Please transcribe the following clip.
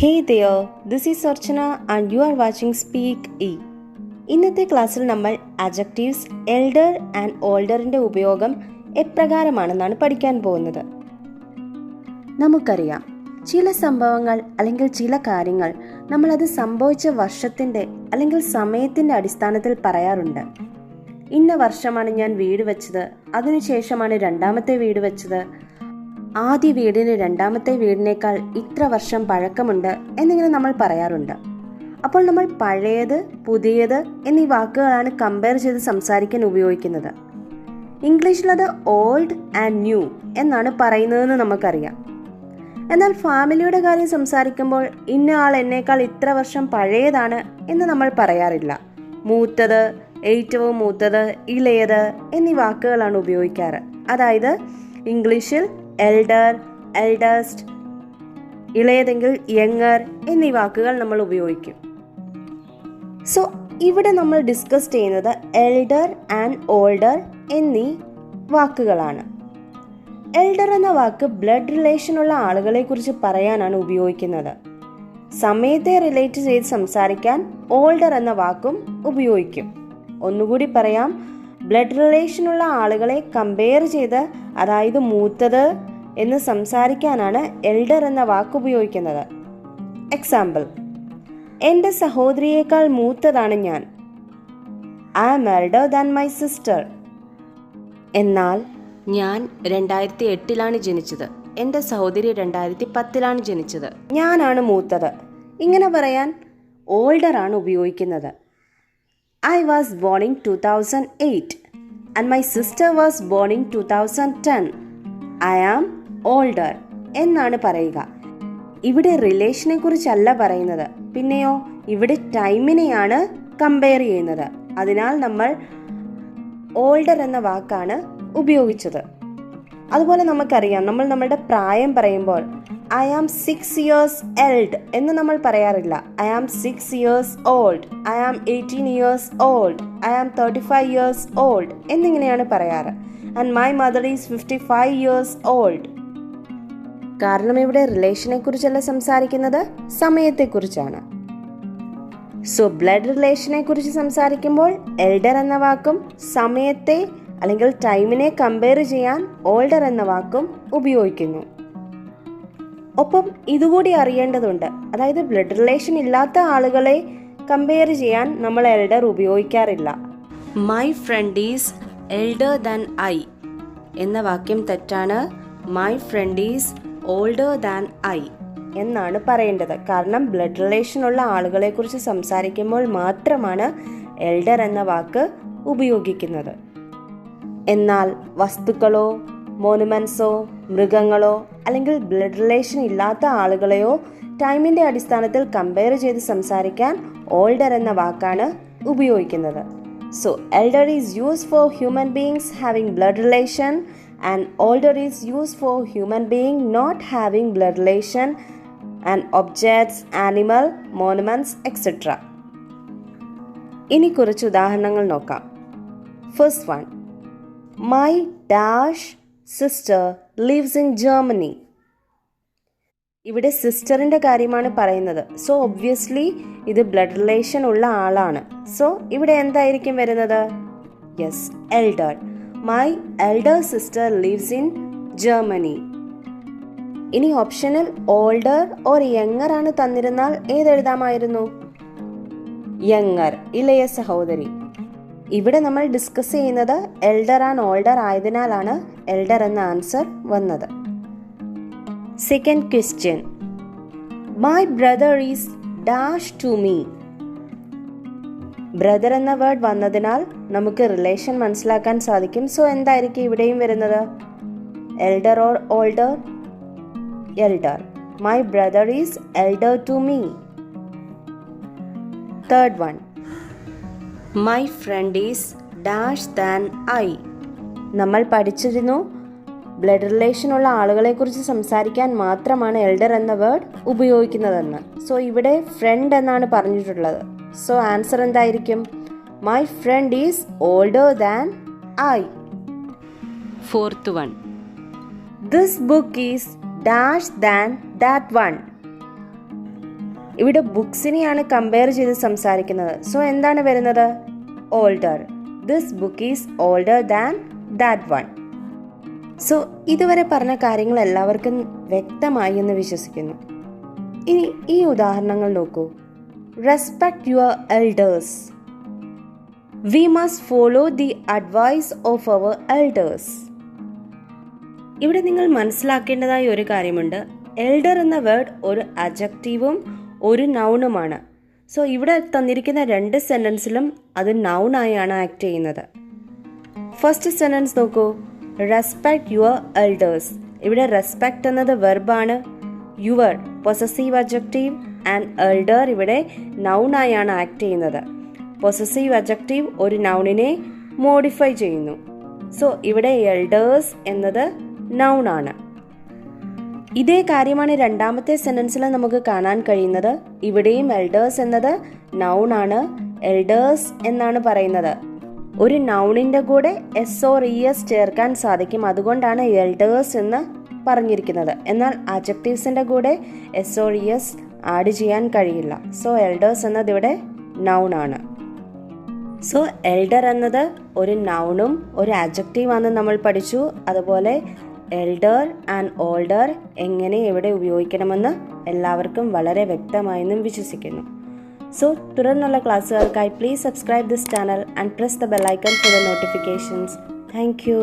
Hey there, this is Archana and you are watching Speak E. ഇന്നത്തെ ക്ലാസ്സിൽ നമ്മൾ adjectives elder and ഓൾഡറിൻ്റെ ഉപയോഗം എപ്രകാരമാണെന്നാണ് പഠിക്കാൻ പോകുന്നത്. നമുക്കറിയാം, ചില സംഭവങ്ങൾ അല്ലെങ്കിൽ ചില കാര്യങ്ങൾ നമ്മളത് സംഭവിച്ച വർഷത്തിൻ്റെ അല്ലെങ്കിൽ സമയത്തിൻ്റെ അടിസ്ഥാനത്തിൽ പറയാറുണ്ട്. ഇന്ന വർഷമാണ് ഞാൻ വീട് വെച്ചത്, അതിനുശേഷമാണ് രണ്ടാമത്തെ വീട് വെച്ചത്, ആദ്യ വീടിന് രണ്ടാമത്തെ വീടിനേക്കാൾ ഇത്ര വർഷം പഴക്കമുണ്ട് എന്നിങ്ങനെ നമ്മൾ പറയാറുണ്ട്. അപ്പോൾ നമ്മൾ പഴയത്, പുതിയത് എന്നീ വാക്കുകളാണ് കമ്പയർ ചെയ്ത് സംസാരിക്കാൻ ഉപയോഗിക്കുന്നത്. ഇംഗ്ലീഷിലത് ഓൾഡ് ആൻഡ് ന്യൂ എന്നാണ് പറയുന്നതെന്ന് നമുക്കറിയാം. എന്നാൽ ഫാമിലിയുടെ കാര്യം സംസാരിക്കുമ്പോൾ ഇന്ന ആൾ എന്നേക്കാൾ ഇത്ര വർഷം പഴയതാണ് എന്ന് നമ്മൾ പറയാറില്ല. മൂത്തത്, ഏറ്റവും മൂത്തത്, ഇളയത് എന്നീ വാക്കുകളാണ് ഉപയോഗിക്കാറ്. അതായത് ഇംഗ്ലീഷിൽ എൽഡർ, എൽഡസ്റ്റ്, ഇളയതെങ്കിൽ യങ്ങർ എന്നീ വാക്കുകൾ നമ്മൾ ഉപയോഗിക്കും. സോ ഇവിടെ നമ്മൾ ഡിസ്കസ് ചെയ്യുന്നത് എൽഡർ ആൻഡ് ഓൾഡർ എന്നീ വാക്കുകളാണ്. എൽഡർ എന്ന വാക്ക് ബ്ലഡ് റിലേഷനുള്ള ആളുകളെ കുറിച്ച് പറയാനാണ് ഉപയോഗിക്കുന്നത്. സമയത്തെ റിലേറ്റ് ചെയ്ത് സംസാരിക്കാൻ ഓൾഡർ എന്ന വാക്കും ഉപയോഗിക്കും. ഒന്നുകൂടി പറയാം, ബ്ലഡ് റിലേഷനുള്ള ആളുകളെ കമ്പയർ ചെയ്ത്, അതായത് മൂത്തത് എന്ന് സംസാരിക്കാനാണ് എൽഡർ എന്ന വാക്ക് ഉപയോഗിക്കുന്നത്. എക്സാമ്പിൾ, എൻ്റെ സഹോദരിയേക്കാൾ മൂത്തതാണ് ഞാൻ. I am elder than my sister. എന്നാൽ ഞാൻ 2008 ജനിച്ചത്, എൻ്റെ സഹോദരി 2010 ജനിച്ചത്, ഞാനാണ് മൂത്തത്. ഇങ്ങനെ പറയാൻ ഓൾഡർ ആണ് ഉപയോഗിക്കുന്നത്. I was born in 2008 and my sister was born in 2010. I am older എന്നാണ് പറയുക. ഇവിടെ റിലേഷനെ കുറിച്ചല്ല പറയുന്നത്, പിന്നെയോ ഇവിടെ ടൈമിനെയാണ് കമ്പയർ ചെയ്യുന്നത്. അതിനാൽ നമ്മൾ ഓൾഡർ എന്ന വാക്കാണ് ഉപയോഗിച്ചത്. അതുപോലെ നമുക്കറിയാം, നമ്മൾ നമ്മുടെ പ്രായം പറയുമ്പോൾ I am 6 years old എന്ന് നമ്മൾ പറയാറില്ല. I am 6 years old, I am 18 years old, I am 35 years old എന്നിങ്ങനെയാണ് പറയാറ്. And my mother is 55 years old. കാരണം ഇവിടെ റിലേഷനെ കുറിച്ചല്ല സംസാരിക്കുന്നത്, സമയത്തെക്കുറിച്ചാണ്. സോ ബ്ലഡ് റിലേഷനെ കുറിച്ച് സംസാരിക്കുമ്പോൾ എൽഡർ എന്ന വാക്കും സമയത്തെ അല്ലെങ്കിൽ ടൈമിനെ കമ്പയർ ചെയ്യാൻ ഓൾഡർ എന്ന വാക്കും ഉപയോഗിക്കുന്നു. ഒപ്പം ഇതുകൂടി അറിയേണ്ടതുണ്ട്, അതായത് ബ്ലഡ് റിലേഷൻ ഇല്ലാത്ത ആളുകളെ കമ്പയർ ചെയ്യാൻ നമ്മൾ എൽഡർ ഉപയോഗിക്കാറില്ല. My friend is elder than I എന്ന വാക്യം തെറ്റാണ്. My friend is older than I എന്നാണ് പറയേണ്ടത്. കാരണം ബ്ലഡ് റിലേഷനുള്ള ആളുകളെ കുറിച്ച് സംസാരിക്കുമ്പോൾ മാത്രമാണ് എൽഡർ എന്ന വാക്ക് ഉപയോഗിക്കുന്നത്. എന്നാൽ വസ്തുക്കളോ മോണുമെന്റ്സോ മൃഗങ്ങളോ അല്ലെങ്കിൽ ബ്ലഡ് റിലേഷൻ ഇല്ലാത്ത ആളുകളെയോ ടൈമിന്റെ അടിസ്ഥാനത്തിൽ കമ്പയർ ചെയ്ത് സംസാരിക്കാൻ ഓൾഡർ എന്ന വാക്കാണ് ഉപയോഗിക്കുന്നത്. So elder is used for human beings having blood relation and older is used for human being not having blood relation and objects, animal, monuments etcetera. ഇനി കുറച്ച് ഉദാഹരണങ്ങൾ നോക്കാം. First one, my dash sister lives in Germany. ഇവിടെ സിസ്റ്ററിന്റെ കാര്യമാണ് പറയുന്നത്. So obviously ഇത് blood relation ഉള്ള ആളാണ്. സോ ഇവിടെ എന്തായിരിക്കും വരുന്നത്? Yes, elder. My elder sister lives in Germany. ഇനി ഓപ്ഷനിൽ ഓൾഡർ ഓർ യങ്ങർ ആണ് തന്നിരുന്നാൽ ഏതെഴുതാമായിരുന്നു? യങ്ങർ, ഇളയ സഹോദരി. ഇവിടെ നമ്മൾ ഡിസ്കസ് ചെയ്യുന്നത് എൽഡർ ആൻഡ് ഓൾഡർ ആയതിനാലാണ് എൽഡർ എന്ന ആൻസർ വന്നത്. Second question, my brother is dash to me. Brother എന്ന വേർഡ് വന്നതിനാൽ നമുക്ക് റിലേഷൻ മനസ്സിലാക്കാൻ സാധിക്കും. സോ എന്തായിരിക്കും ഇവിടെയും വരുന്നത്? Elder or older? Elder. My brother is elder to me. Third one, my friend is dash than I. നമ്മൾ പഠിച്ചിരുന്നു ബ്ലഡ് റിലേഷനുള്ള ആളുകളെ കുറിച്ച് സംസാരിക്കാൻ മാത്രമാണ് എൽഡർ എന്ന വേർഡ് ഉപയോഗിക്കുന്നതെന്ന്. സോ ഇവിടെ ഫ്രണ്ട് എന്നാണ് പറഞ്ഞിട്ടുള്ളത്. സോ ആൻസർ എന്തായിരിക്കും? My friend is older than I. Fourth one, this book is dash than that one. ഇവിടെ ബുക്സിനെയാണ് കമ്പയർ ചെയ്ത് സംസാരിക്കുന്നത്. സോ എന്താണ് വരുന്നത്? Older. This book is older than that one. So ഇതുവരെ പറഞ്ഞ കാര്യങ്ങൾ എല്ലാവർക്കും വ്യക്തമായി എന്ന് വിശ്വസിക്കുന്നു. ഇനി ഈ ഉദാഹരണങ്ങൾ നോക്കൂ. Respect your elders. We must follow the advice of our elders. ഇവിടെ നിങ്ങൾ മനസ്സിലാക്കേണ്ടതായ ഒരു കാര്യമുണ്ട്. എൽഡർ എന്ന വേർഡ് ഒരു അഡ്ജക്റ്റീവും ഒരു നൗണുമാണ്. സോ ഇവിടെ തന്നിരിക്കുന്ന രണ്ട് സെന്റൻസിലും അത് നൗണായാണ് ആക്ട് ചെയ്യുന്നത്. ഫസ്റ്റ് സെന്റൻസ് നോക്കൂ. Respect your elders. ഇവിടെ റെസ്പെക്ട് എന്നത് വെർബാണ്, your possessive adjective and elder ഇവിടെ നൗണായാണ് ആക്ട് ചെയ്യുന്നത്. പൊസസീവ് അഡ്ജക്റ്റീവ് ഒരു നൗണിനെ മോഡിഫൈ ചെയ്യുന്നു. സോ ഇവിടെ എൽഡേഴ്സ് എന്നത് നൗണാണ്. ഇതേ കാര്യമാണ് രണ്ടാമത്തെ സെന്റൻസിൽ നമുക്ക് കാണാൻ കഴിയുന്നത്. ഇവിടെയും എൽഡേഴ്സ് എന്നത് നൗണാണ്, എൽഡേഴ്സ് എന്നാണ് പറയുന്നത്. ഒരു നൗണിന്റെ കൂടെ എസ് ഓർ ഇ എസ് ചേർക്കാൻ സാധിക്കും, അതുകൊണ്ടാണ് എൽഡേഴ്സ് എന്ന് പറഞ്ഞിരിക്കുന്നത്. എന്നാൽ അഡ്ജക്റ്റീവ്സിന്റെ കൂടെ S or E S add ചെയ്യാൻ കഴിയില്ല. സോ എൽഡേഴ്സ് എന്നത് ഇവിടെ നൗണാണ്. സോ എൽഡർ എന്നത് ഒരു നൗണും ഒരു അഡ്ജക്റ്റീവാണെന്ന് നമ്മൾ പഠിച്ചു. അതുപോലെ എൽഡർ ആൻഡ് ഓൾഡർ എങ്ങനെ എവിടെ ഉപയോഗിക്കണമെന്ന് എല്ലാവർക്കും വളരെ വ്യക്തമായെന്നും വിശ്വസിക്കുന്നു. സോ തുടർന്നുള്ള ക്ലാസ്സുകൾക്കായി please subscribe this channel and press the bell icon for the notifications. Thank U.